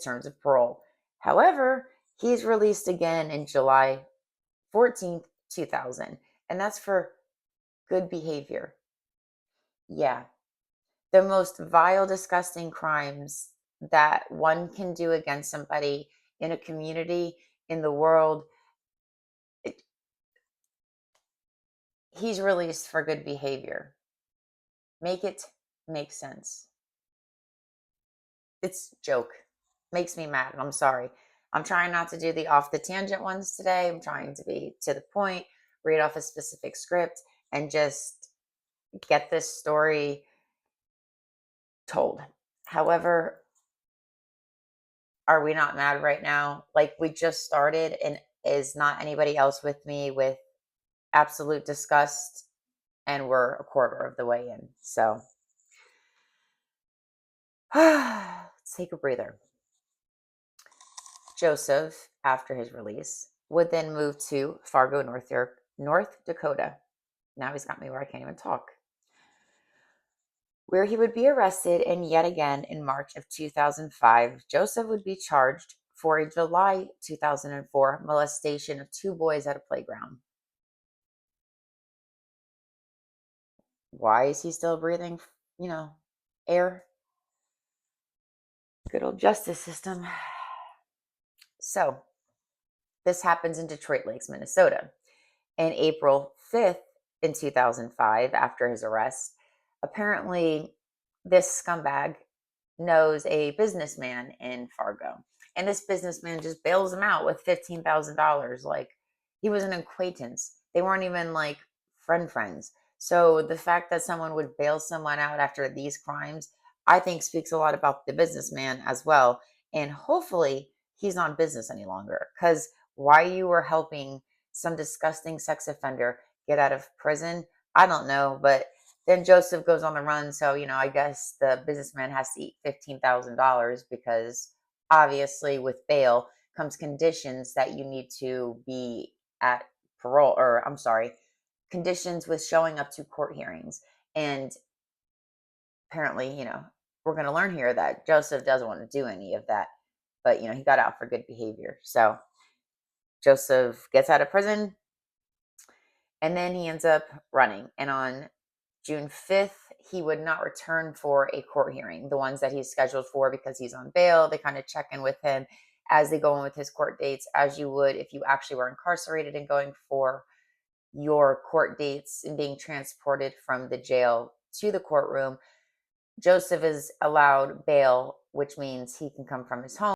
terms of parole. However, he's released again in July 14th, 2000, and that's for good behavior. Yeah, the most vile, disgusting crimes that one can do against somebody in a community, in the world. It, he's released for good behavior. Make it make sense. It's joke. Makes me mad. I'm sorry. I'm trying not to do the off the tangent ones today. I'm trying to be to the point, read off a specific script, and just get this story told. However, are we not mad right now? Like, we just started, and is not anybody else with me with absolute disgust? And we're a quarter of the way in. So let's take a breather. Joseph, after his release, would then move to Fargo, North Dakota. Now he's got me where I can't even talk. Where he would be arrested, and yet again in March of 2005, Joseph would be charged for a July 2004 molestation of two boys at a playground. Why is he still breathing, air? Good old justice system. So, this happens in Detroit Lakes, Minnesota. And April 5th in 2005, after his arrest, apparently this scumbag knows a businessman in Fargo. And this businessman just bails him out with $15,000. Like, he was an acquaintance. They weren't even like friends. So the fact that someone would bail someone out after these crimes, I think speaks a lot about the businessman as well. And hopefully he's not in business any longer. Because why you were helping some disgusting sex offender get out of prison, I don't know. But then Joseph goes on the run. So, I guess the businessman has to eat $15,000 because obviously with bail comes conditions that you need to be at parole, or I'm sorry, conditions with showing up to court hearings. And apparently, we're going to learn here that Joseph doesn't want to do any of that. But, he got out for good behavior. So Joseph gets out of prison, and then he ends up running. And on June 5th, he would not return for a court hearing. The ones that he's scheduled for, because he's on bail, they kind of check in with him as they go in with his court dates, as you would if you actually were incarcerated and going for your court dates and being transported from the jail to the courtroom. Joseph is allowed bail, which means he can come from his home